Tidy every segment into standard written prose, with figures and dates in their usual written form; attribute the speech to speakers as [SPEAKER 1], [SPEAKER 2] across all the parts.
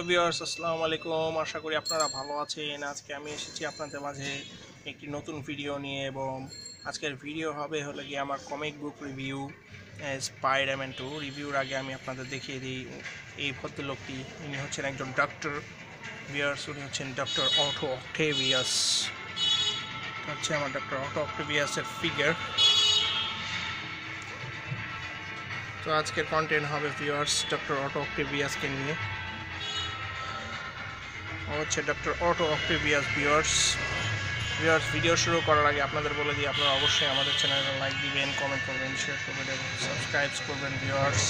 [SPEAKER 1] Viewers আসসালামু আলাইকুম। আশা করি আপনারা ভালো আছেন। আজকে আমি এসেছি আপনাদের মাঝে একটি নতুন ভিডিও নিয়ে, এবং আজকের ভিডিও হবে হলো গিয়ে আমার কমিক বুক রিভিউ স্পাইডারম্যান 2 রিভিউর আগে আমি আপনাদের দেখিয়ে দিই এই ভদ্রলোকটি। ইনি হচ্ছেন একজন ডক্টর ভিউয়ার্স, উনি হচ্ছেন ডক্টর অটো অক্টেভিয়াস। হচ্ছে আমার ডক্টর অটো অক্টেভিয়াসের ফিগার। তো আজকের কন্টেন্ট হবে ভিউয়ার্স ডক্টর অটো অক্টেভিয়াসকে নিয়ে। হচ্ছে doctor Otto Octavius. Viewers video শুরু করার আগে আপনাদের বলে দিই, আপনারা অবশ্যই আমাদের চ্যানেলে লাইক দিবেন, কমেন্ট করবেন, শেয়ার করবেন এবং সাবস্ক্রাইব করবেন। ভিউয়ার্স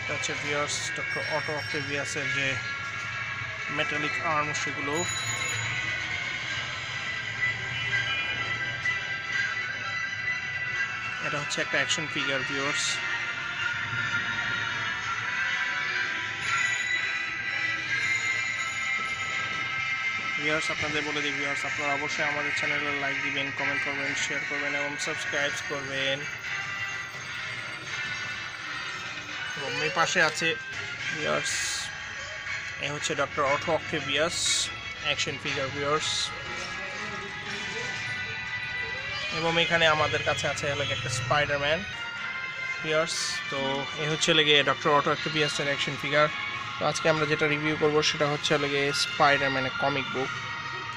[SPEAKER 1] এটা হচ্ছে ভিউয়ার্স ডক্টর অটো অক্টেভিয়াসের যে মেটালিক আর্ম, সেগুলো এটা হচ্ছে একটা অ্যাকশন ফিগার। ভিউয়ার্স আপনাদের বলে দিই ভিউয়ার্স, আপনারা অবশ্যই আমাদের চ্যানেলে লাইক দিবেন, কমেন্ট করবেন, শেয়ার করবেন এবং সাবস্ক্রাইব করবেন। এবং এই পাশে আছে ভিউয়ার্স, এ হচ্ছে doctor Otto Octavius action figure viewers. এবং এখানে আমাদের কাছে আছে একটা স্পাইডারম্যান ভিউয়ার্স। তো এ হচ্ছে লেগে ডক্টর অটো অক্টেভিয়াসের অ্যাকশন ফিগার। তো আজকে আমরা যেটা রিভিউ করব সেটা হচ্ছে লেগে স্পাইডারম্যানের comic book,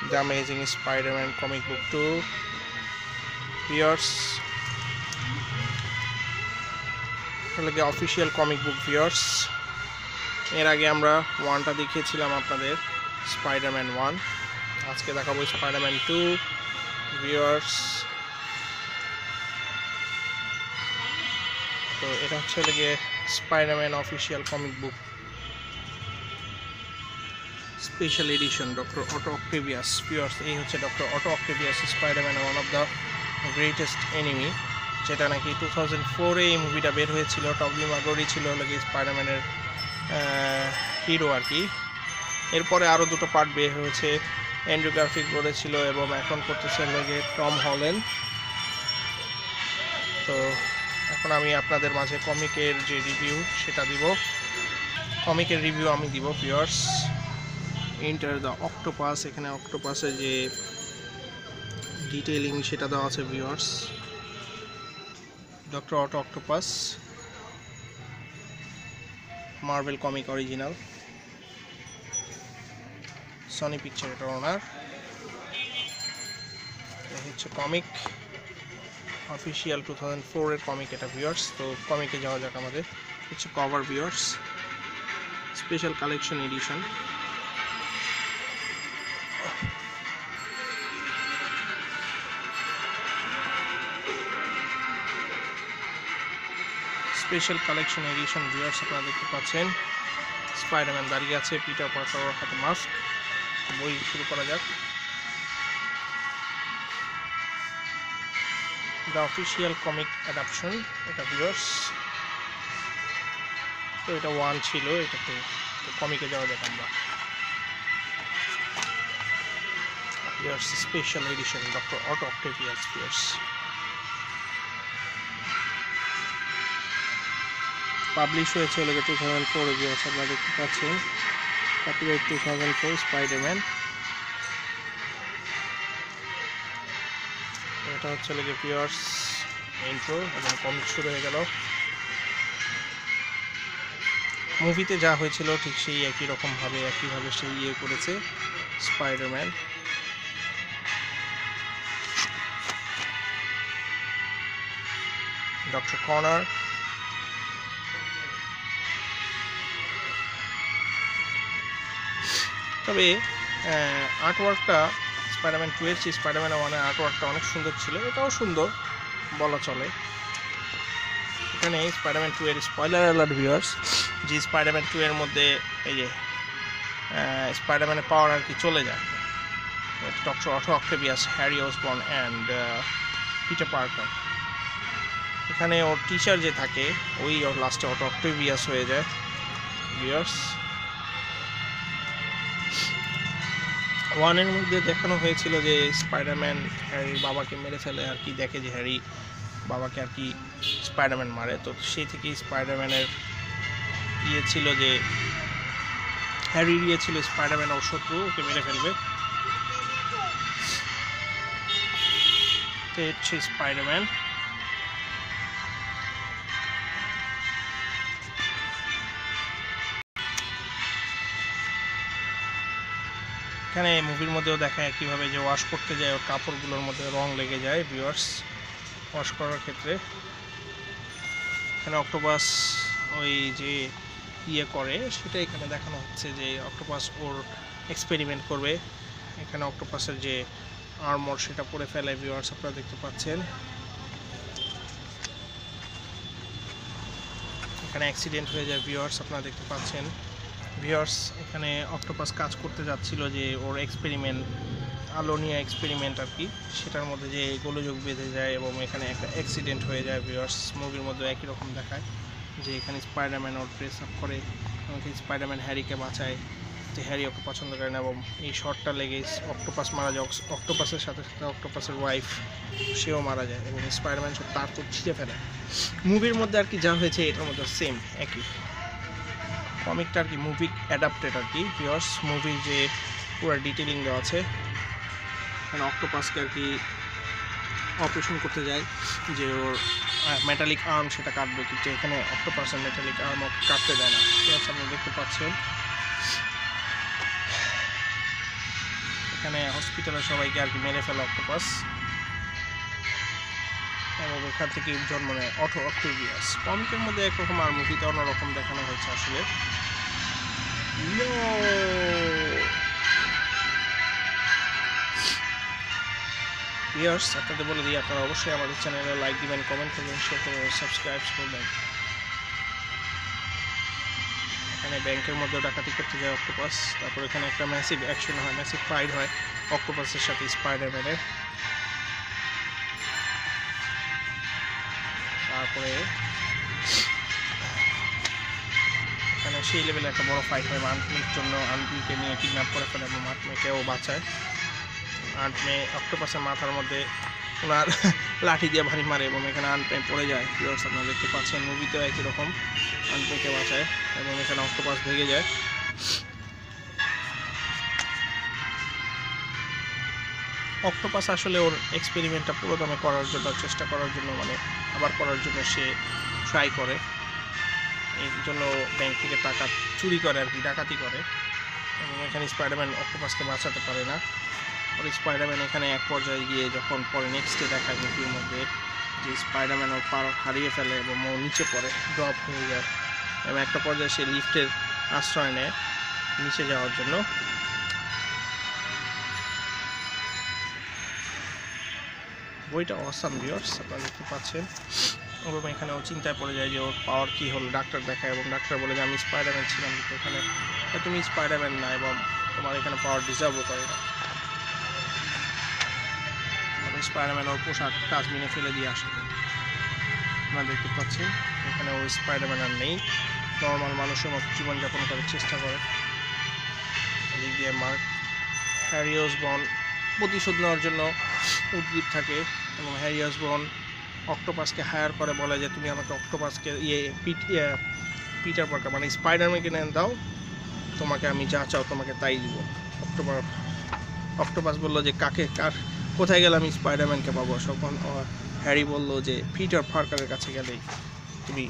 [SPEAKER 1] the amazing Spiderman comic book 2 viewers. এটা লেগে অফিসিয়াল কমিক বুক ভিউয়ার্স। এর আগে আমরা 1টা দেখিয়েছিলাম আপনাদের, স্পাইডারম্যান 1। আজকে দেখাবো স্পাইডারম্যান 2 ভিউয়ার্স। তো এটা হচ্ছে Lego Spiderman official comic book special edition doctor Otto Octavius viewers. এই হচ্ছে doctor Otto Octavius Spiderman, one of the greatest enemy, যেটা নাকি 2004-এ এই মুভিটা বের হয়েছিল। টবি ম্যাগুয়ারি ছিল নাকি স্পাইডারম্যানের হিরো আর কি। এরপরে আরও 2টো পার্ট বের হয়েছে, অ্যান্ড্রু গারফিল্ড করেছিল এবং এখন করতেছে লাগে টম হল্যান্ড। তো এখন আমি আপনাদের মাঝে কমিকের যে রিভিউ সেটা দিব, কমিকের রিভিউ আমি দিব ভিউয়ার্স। এন্টার দ্য অক্টোপাস, এখানে অক্টোপাসের যে ডিটেইলিং সেটা দেওয়া আছে viewers. Doctor Otto Octopus Marvel comic original, Sony picture এটার ওনার। এই হচ্ছে কমিক অফিসিয়াল 2004-এর কমিক এটা ভিউয়ার্স। তো কমিকে যাওয়া যাক আমাদের। হচ্ছে cover viewers, special collection edition. Special collection edition viewers. আপনারা দেখতে পাচ্ছেন স্পাইডারম্যান দাঁড়িয়ে আছে, পিটার পার্কার হাতে মাস্ক। বই শুরু করা যাক। দ্য অফিসিয়াল কমিক অ্যাডাপশন এটা ভিউয়ার্স। তো এটা 1 ছিল, এটা তো কমিকে যাওয়া যাক আমরা viewers. Special edition doctor Otto Octavius viewers. Publish হয়েছে হলো 2004-এ ভিউয়ার্স। আপনারা দেখতে পাচ্ছেন কপিরাইট 2004 স্পাইডারম্যান। এটা হচ্ছে লেগে ভিউয়ার্স ইন্ট্রো, এবং কমিক শুরু হয়ে গেল। মুভিতে যা হয়েছিল ঠিক সেই একইভাবে সেই করেছে স্পাইডারম্যান। ডক্টর কর্নার, তবে আর্টওয়ার্কটা স্পাইডারম্যান 2-এর চেয়ে স্পাইডারম্যান 1-এর আর্টওয়ার্কটা অনেক সুন্দর ছিল। এটাও সুন্দর বলা চলে। এখানে স্পাইডারম্যান 2-এর স্পয়লার অ্যালার্ট ভিউয়ার্স, যে স্পাইডারম্যান 2-এর মধ্যে এই যে স্পাইডারম্যানের পাওয়ার আর কি চলে যায়। Doctor Otto Octavius, Harry Osborn and Peter Parker. এখানে ওর টিচার যে থাকে ওই ওর লাস্টে অটো অক্টেভিয়াস হয়ে যায় ভিউয়ার্স। 1-এর মধ্যে দেখানো হয়েছিল যে স্পাইডারম্যান হ্যারির বাবাকে মেরে ফেলে আর কি, দেখে যে হ্যারি বাবাকে আর কি স্পাইডারম্যান মারে। তো সেই থেকেই স্পাইডারম্যানের ইয়ে ছিল যে হ্যারির ইয়ে ছিল স্পাইডারম্যান ওর শত্রু, ওকে মেরে ফেলবে। তো হচ্ছে স্পাইডারম্যান। এখানে মুভির মধ্যেও দেখায় কীভাবে যে ওয়াশ করতে যায় ওর কাপড়গুলোর মধ্যে রং লেগে যায় ভিউয়ার্স ওয়াশ করার ক্ষেত্রে। এখানে অক্টোপাস ওই যে ইয়ে করে সেটা এখানে দেখানো হচ্ছে যে অক্টোপাস ওর এক্সপেরিমেন্ট করবে। এখানে অক্টোপাসের যে আর্মর সেটা পরে ফেলে ভিউয়ার্স আপনারা দেখতে পাচ্ছেন। এখানে অ্যাক্সিডেন্ট হয়ে যায় ভিউয়ার্স আপনারা দেখতে পাচ্ছেন। ভিউয়ার্স এখানে অক্টোপাস কাজ করতে যাচ্ছিল যে ওর এক্সপেরিমেন্ট আলো নিয়ে এক্সপেরিমেন্ট আর কি, সেটার মধ্যে যে গোলযোগ বেঁধে যায় এবং এখানে একটা অ্যাক্সিডেন্ট হয়ে যায় ভিউয়ার্স। মুভির মধ্যে একই রকম দেখায় যে এখানে স্পাইডারম্যান ওর ড্রেস আপ করে এবং স্পাইডারম্যান হ্যারিকে বাঁচায়, যে হ্যারি ওকে পছন্দ করে না এবং এই শটটা লেগে অক্টোপাস মারা যায়। অক্টোপাসের সাথে সাথে অক্টোপাসের ওয়াইফ সেও মারা যায় এবং স্পাইডারম্যান সব তার তো ছিঁড়ে ফেলে। মুভির মধ্যে আর কি যা হয়েছে এটার মধ্যে সেম একই। কমিকটা আর কি মুভি অ্যাডাপ্টেড আর কি ভিউয়ার্স। মুভির যে পুরো ডিটেলিং দেওয়া আছে, এখানে অক্টোপাসকে আর কি অপারেশন করতে যায় যে ওর মেটালিক আর্ম সেটা কাটবে, কিন্তু এখানে অক্টোপাসের মেটালিক আর্ম কাটতে দেয় না। আপনারা দেখতে পাচ্ছেন এখানে হসপিটালে সবাইকে আর কি মেরে ফেলে অক্টোপাস এবং এখান থেকে জন্ম নেয় অক্টোভিয়াস। কমিকের মধ্যে একরকম আর মুভিতে অন্যরকম দেখানো হয়েছে আসলে। ভিউয়ার্স আপনাদের বলে দিই আপনারা অবশ্যই আমাদের চ্যানেলে লাইক দিবেন, কমেন্ট করবেন, শেয়ার করবেন, সাবস্ক্রাইব করবেন। এখানে ব্যাংকের মধ্যে ডাকাতি করতে যায় অক্টোপাস। তারপর এখানে একটা ম্যাসিভ অ্যাকশন হয়, ম্যাসিভ ফাইট হয় অক্টোপাসের সাথে স্পাইডারম্যানের। তারপরে এখানে সেই লেভেলে একটা বড় ফাইট হয় আন্ট মের জন্য। আন্ট মেকে নিয়ে কিডন্যাপ করে ফেলে এবং আন্ট মেকেও বাঁচায়। আন্ট মে অক্টোপাসের মাথার মধ্যে ওনার লাঠি দিয়ে ভারী মারে এবং এখানে আন্ট মে পড়ে যায়। ভিউয়ার্স আপনারা দেখতে পাচ্ছেন মুভিতেও একই রকম আন্ট মেকে বাঁচায় এবং এখানে অক্টোপাস ভেঙে যায়। অক্টোপাস আসলে ওর এক্সপেরিমেন্টটা পুরো দমে করার জন্য চেষ্টা করার জন্য মানে আবার করার জন্য সে ট্রাই করে, এই জন্য ব্যাংক থেকে টাকা চুরি করে আর কি, ডাকাতি করে এবং এখানে স্পাইডারম্যান অক্টোপাসকে বাঁচাতে পারে না। ওর স্পাইডারম্যান এখানে এক পর্যায়ে গিয়ে যখন পরে নেক্সট ডে দেখায় মুভির মধ্যে যে স্পাইডারম্যান ওর পা হারিয়ে ফেলে এবং ও নিচে পড়ে, ড্রপ হয়ে যায় এবং একটা পর্যায়ে সে লিফটের আশ্রয় নেয় নিচে যাওয়ার জন্য। বইটা অসাম ভিউয়ার্স আপনারা দেখতে পাচ্ছেন। এবং এখানে ও চিন্তায় পড়ে যায় যে ওর পাওয়ার কী হলো, ডাক্তার দেখায় এবং ডাক্তার বলে যে আমি স্পাইডারম্যান ছিলাম, কিন্তু এখানে তুমি স্পাইডারম্যান না এবং তোমার এখানে পাওয়ার ডিজার্ভও করে না। স্পাইডারম্যান ওর পোশাক ডাস্টবিনে ফেলে দিয়ে আসে। আপনারা দেখতে পাচ্ছেন এখানে ওই স্পাইডারম্যান আর নেই, নর্মাল মানুষের মতো জীবনযাপন করার চেষ্টা করে। এদিক দিয়ে হ্যারি অসবর্ন প্রতিশোধ নেওয়ার জন্য উদ্গ্রীব থাকে এবং হ্যারি অসবর্ন অক্টোপাসকে হায়ার করে, বলে যে তুমি আমাকে অক্টোপাসকে পিটার পার্কার মানে স্পাইডারম্যানকে নেন দাও, তোমাকে আমি যা চাও তোমাকে তাই দিব। অক্টোপাস বললো যে কোথায় গেলে আমি স্পাইডারম্যানকে পাবো। তখন হ্যারি বললো যে পিটার পার্কারের কাছে গেলেই তুমি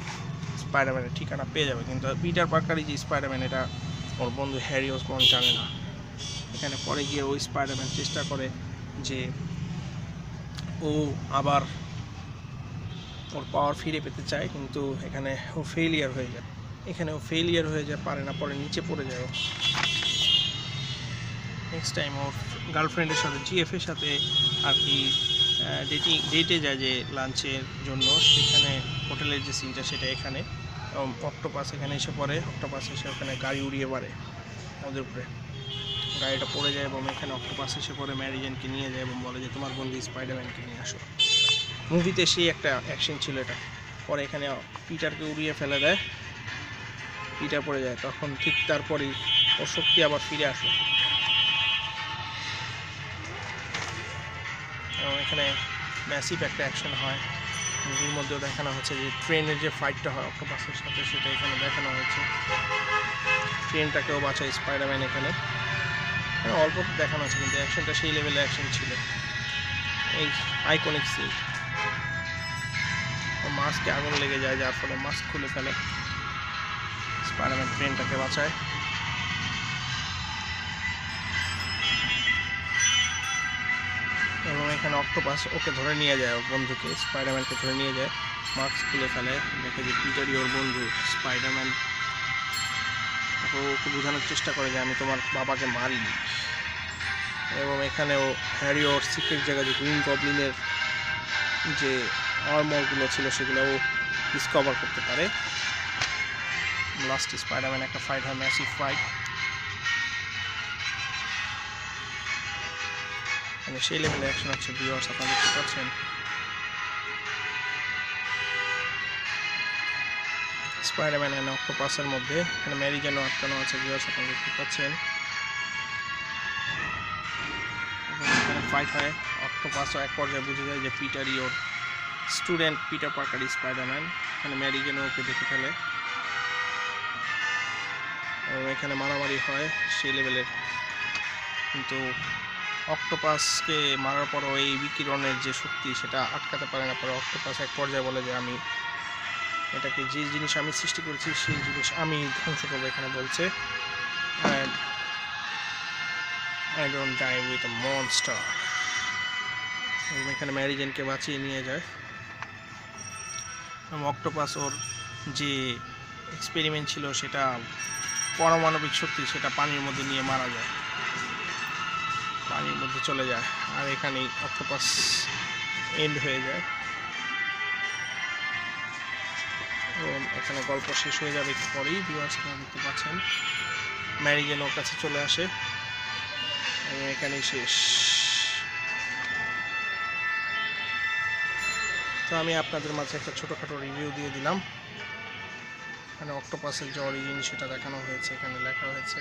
[SPEAKER 1] স্পাইডারম্যানের ঠিকানা পেয়ে যাবে, কিন্তু পিটার পার্কারই যে স্পাইডারম্যান এটা ওর বন্ধু হ্যারি অসবর্ন জানে না। এখানে পরে গিয়ে ওই স্পাইডারম্যান চেষ্টা করে যে ও আবার ওর পাওয়ার ফিরে পেতে চায়, কিন্তু এখানে ও ফেলিয়ার হয়ে যায়। পারে না, পরে নিচে পড়ে যায়। নেক্সট টাইম ওর গার্লফ্রেন্ডের সাথে জিএফের সাথে আর কি ডেটে যায় যে লাঞ্চের জন্য, সেখানে হোটেলের যে সিনটা সেটা এখানে অক্টোপাস এখানে এসে পড়ে। অক্টোপাস এসে ওখানে গাড়ি উড়িয়ে মারে ওদের উপরে, গাড়িটা পড়ে যায় এবং এখানে অক্টোপাস এসে পরে ম্যারি জেনকে নিয়ে যায় এবং বলে যে তোমার বন্ধু স্পাইডারম্যানকে নিয়ে আসো। মুভিতে সেই একটা অ্যাকশন ছিল এটা। পরে এখানে পিটারকে উড়িয়ে ফেলে দেয়, পিটার পড়ে যায়, তখন ঠিক তারপরেই ওর শক্তি আবার ফিরে আসে এবং এখানে ম্যাসিভ একটা অ্যাকশন হয় মুভির মধ্যেও দেখানো হচ্ছে যে ট্রেনের যে ফাইটটা হয় অক্টোপাসের সাথে, সেটা এখানে দেখানো হয়েছে। ট্রেনটাকেও বাঁচায় স্পাইডারম্যান এখানে। অল্প দেখানো আছে কিন্তু অ্যাকশনটা সেই লেভেলে অ্যাকশন ছিল। এই আইকনিক সিন, মাস্কে আগুন লেগে যায় যার ফলে মাস্ক খুলে ফেলে, স্পাইডারম্যান ট্রেনটাকে বাঁচায়। এবং এখানে অক্টোপাস ওকে ধরে নিয়ে যায়, ওর বন্ধুকে, স্পাইডারম্যানকে ধরে নিয়ে যায়, মাস্ক খুলে ফেলে, দেখে যে পিটারই ওর বন্ধু। স্পাইডারম্যান ওকে বোঝানোর চেষ্টা করে যে আমি তোমার বাবাকে মারিনি। এবং এখানেও হ্যারি ওর সিক্রেট জায়গা যে গ্রিন গবলিনের যে আর্মারগুলো ছিল সেগুলো ও ডিসকভার করতে পারে। লাস্ট স্পাইডারম্যান একটা ফাইট হয়, ম্যাসিভ ফাইট। মানে সেই লেভেলে অ্যাকশন হচ্ছে ভিউয়ার্স, আপনারা দেখতে পাচ্ছেন। স্পাইডারম্যান এন্ড অক্টোপাসের মধ্যে এখানে ম্যারি জেনও আটকানো আছে ভিউয়ার্স, আপনারা দেখতে পাচ্ছেন। এখানে ফাইট হয়, অক্টোপাসও এক পর্যায়ে বুঝে যায় যে পিটারই ওর স্টুডেন্ট, পিটার পার্কারই স্পাইডারম্যান। এখানে ম্যারি জেনও ওকে দেখে ফেলে এবং এখানে মারামারি হয় সেই লেভেলের। কিন্তু অক্টোপাসকে মারার পরও এই বিকিরণের যে শক্তি সেটা আটকাতে পারে না। পরে অক্টোপাস এক পর্যায়ে বলে যে আমি এটাকে, যে জিনিস আমি সৃষ্টি করেছি সেই জিনিস আমি ধ্বংস করবো, এখানে বলছে I don't die with a monster। এবং এখানে ম্যারি জেনকে বাঁচিয়ে নিয়ে যায় এবং অক্টোপাস ওর যে এক্সপেরিমেন্ট ছিল সেটা পারমাণবিক শক্তি, সেটা পানির মধ্যে নিয়ে মারা যায়, পানির মধ্যে চলে যায়। আর এখানেই অক্টোপাস এন্ড হয়ে যায় এবং এখানে গল্প শেষ হয়ে যাবে একটু পরেই। ভিউয়ার্স আপনারা দেখতে পাচ্ছেন ম্যারি জেন ওর কাছে চলে আসে এবং এখানেই শেষ। তো আমি আপনাদের মাঝে একটা ছোটোখাটো রিভিউ দিয়ে দিলাম। এখানে অক্টোপাসের যে অরিজিন সেটা দেখানো হয়েছে, এখানে লেখা হয়েছে।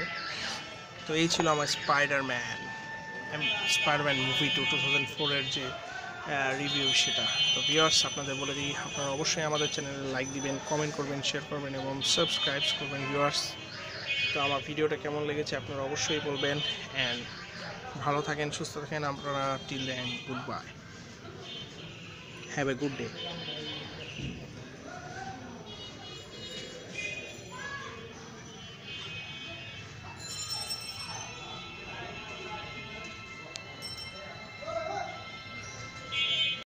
[SPEAKER 1] তো এই ছিল আমার স্পাইডারম্যান মুভি 2004-এর যে রিভিউ সেটা। তো ভিউয়ার্স আপনাদের বলে দিই, আপনারা অবশ্যই আমাদের চ্যানেলে লাইক দিবেন, কমেন্ট করবেন, শেয়ার করবেন এবং সাবস্ক্রাইব করবেন ভিউয়ার্স। তো আমার ভিডিওটা কেমন লেগেছে আপনারা অবশ্যই বলবেন। অ্যান্ড ভালো থাকেন, সুস্থ থাকেন আপনারা। Till then, goodbye, have a good day.